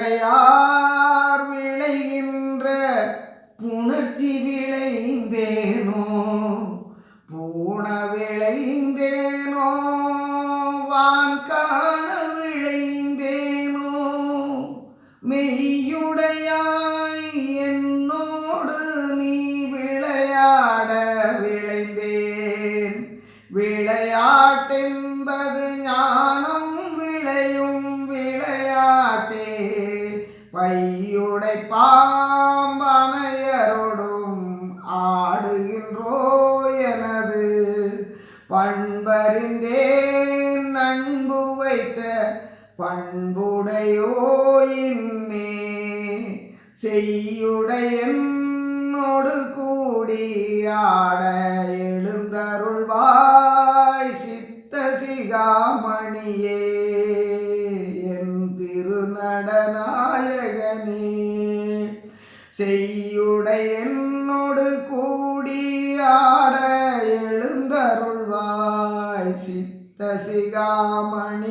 பொய்யுடையார் விளைகின்ற புணர்ச்சி விளைந்தேனோ பூண விளைந்தேனோ வான் காண விளைந்தேனோ மெய்யுடையாய் என்னோடு நீ விளையாட விளைந்தேன் விளையாட்டென்பது ஞானம் விளையும் விளையாட்டே பையுடை பாம்பனையரோடும் ஆடுகின்றோ எனது பண்பறிந்தேன் நண்பு வைத்த பண்புடையோ இன்னே செய்யுடையனோடு கூடி ஆட எழுந்தருள்வாய் சித்த சிகாமணியே என் திருநடநாயகனே செய்யுடையனோடு கூடி ஆட எழுந்தருள்வாய் சித்த சிகாமணி